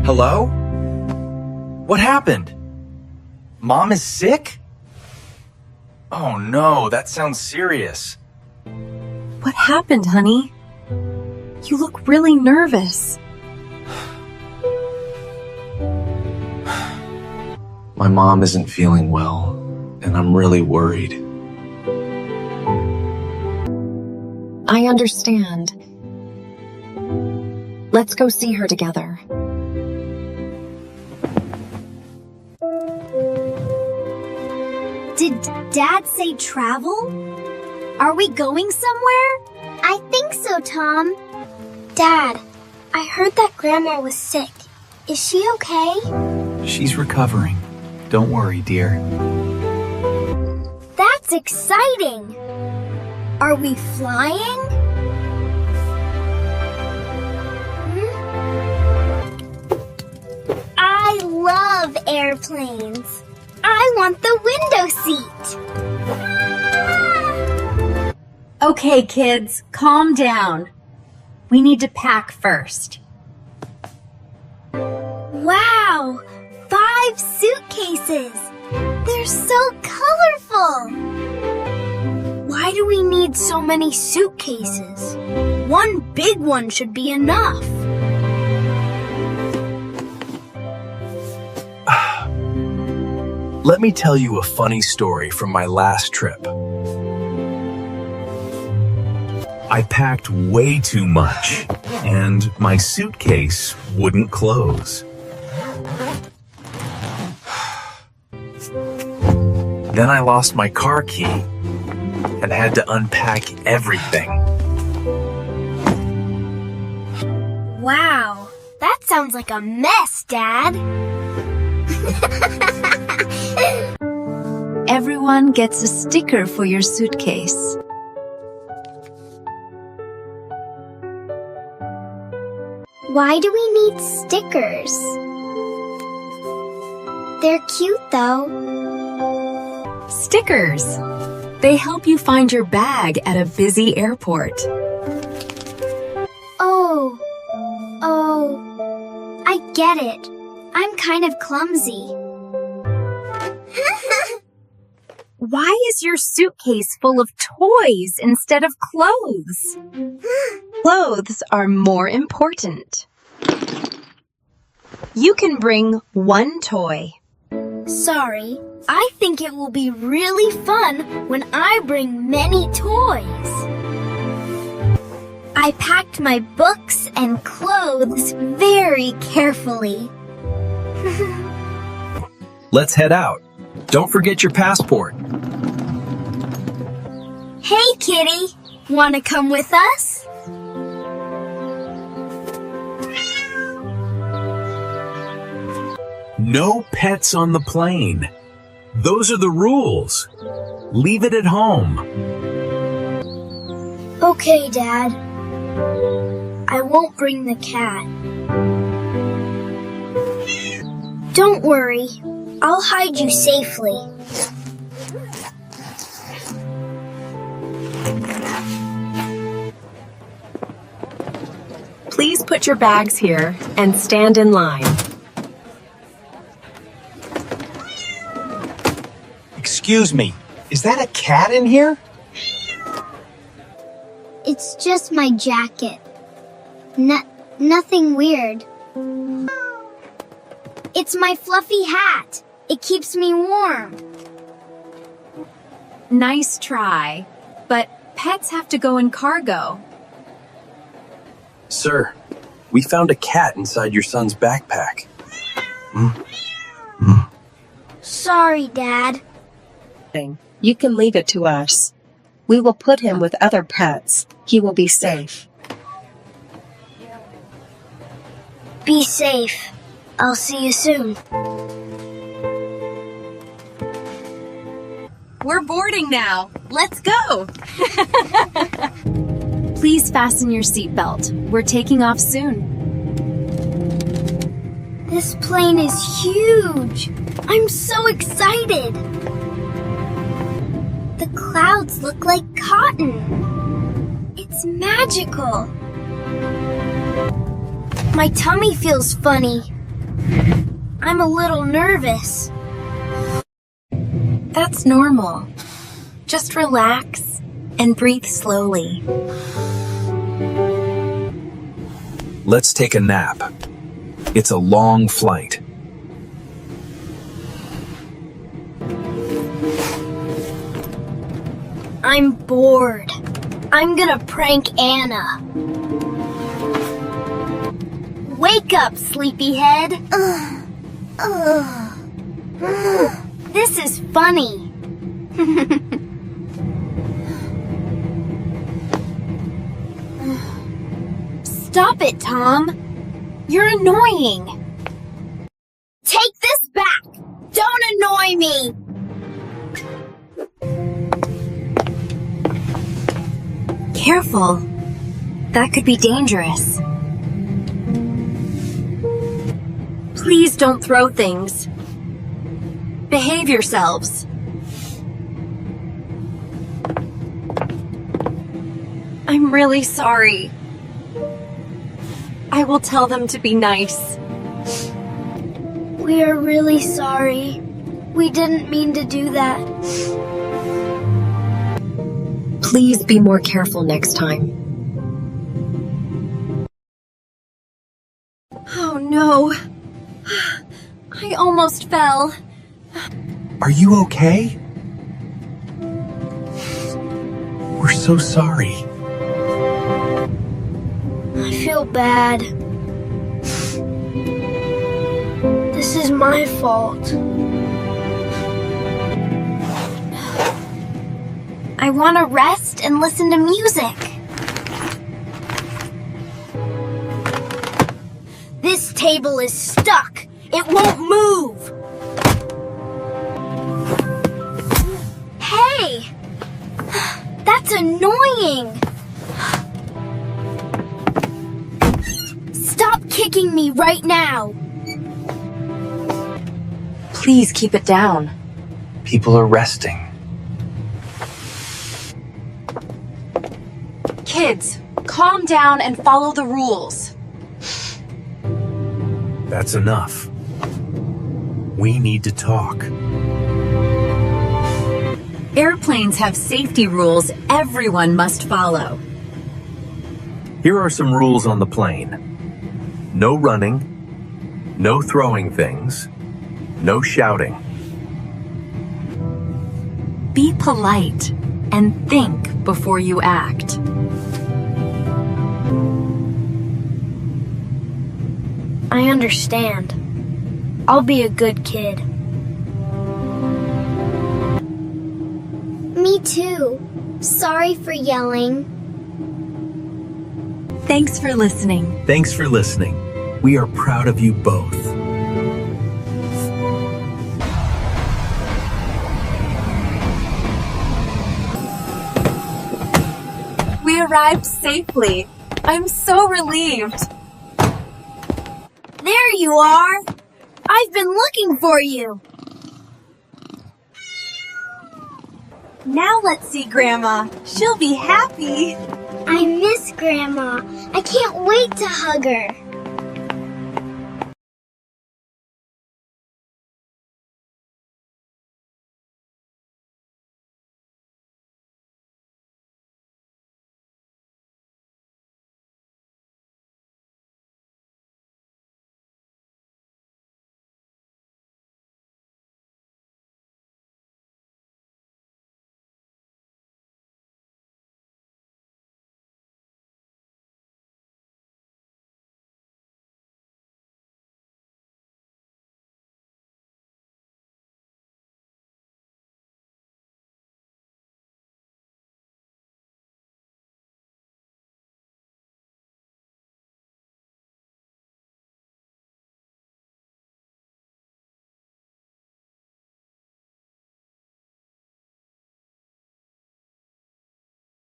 Hello? What happened? Mom is sick? Oh no, that sounds serious. What happened, honey? You look really nervous. My mom isn't feeling well, and I'm really worried. I understand. Let's go see her together. Did Dad say travel? Are we going somewhere? I think so, Tom. Dad, I heard that Grandma was sick. Is she okay? She's recovering. Don't worry, dear. That's exciting! Are we flying? I love airplanes. I want the window seat. Okay, kids, calm down. We need to pack first. Wow! 5 suitcases! They're so colorful! Why do we need so many suitcases? One big one should be enough. Let me tell you a funny story from my last trip. I packed way too much, and my suitcase wouldn't close. Then I lost my car key and had to unpack everything. Wow, that sounds like a mess, Dad. Everyone gets a sticker for your suitcase. Why do we need stickers? They're cute, though. Stickers! They help you find your bag at a busy airport. Oh, I get it. I'm kind of clumsy. Why is your suitcase full of toys instead of clothes? Clothes are more important. You can bring one toy. Sorry, I think it will be really fun when I bring many toys. I packed my books and clothes very carefully. Let's head out. Don't forget your passport. Hey, Kitty, want to come with us? No pets on the plane. Those are the rules. Leave it at home. Okay, Dad. I won't bring the cat. Don't worry, I'll hide you safely. Please put your bags here and stand in line. Excuse me, is that a cat in here? It's just my jacket. Nothing weird. It's my fluffy hat. It keeps me warm. Nice try, but pets have to go in cargo. Sir, we found a cat inside your son's backpack. Sorry, Dad. You can leave it to us. We will put him with other pets. He will be safe. Be safe. I'll see you soon. We're boarding now. Let's go. Please fasten your seatbelt. We're taking off soon. This plane is huge. I'm so excited. The clouds look like cotton. It's magical. My tummy feels funny. I'm a little nervous. That's normal. Just relax and breathe slowly. Let's take a nap. It's a long flight. I'm bored. I'm gonna prank Anna. Wake up, sleepyhead. This is funny. Stop it, Tom. You're annoying. Take this back. Don't annoy me. Careful. That could be dangerous. Please don't throw things. Behave yourselves. I'm really sorry. I will tell them to be nice. We are really sorry. We didn't mean to do that. Please be more careful next time. Oh no. I almost fell. Are you okay? We're so sorry. I feel bad. This is my fault. I want to rest and listen to music. This table is stuck. It won't move. Hey! That's annoying. Stop kicking me right now. Please keep it down. People are resting. Kids, calm down and follow the rules. That's enough. We need to talk. Airplanes have safety rules everyone must follow. Here are some rules on the plane. No running, no throwing things, no shouting. Be polite and think before you act. I understand. I'll be a good kid. Me too. Sorry for yelling. Thanks for listening. Thanks for listening. We are proud of you both. We arrived safely. I'm so relieved. There you are. I've been looking for you. Now let's see Grandma. She'll be happy. I miss Grandma. I can't wait to hug her.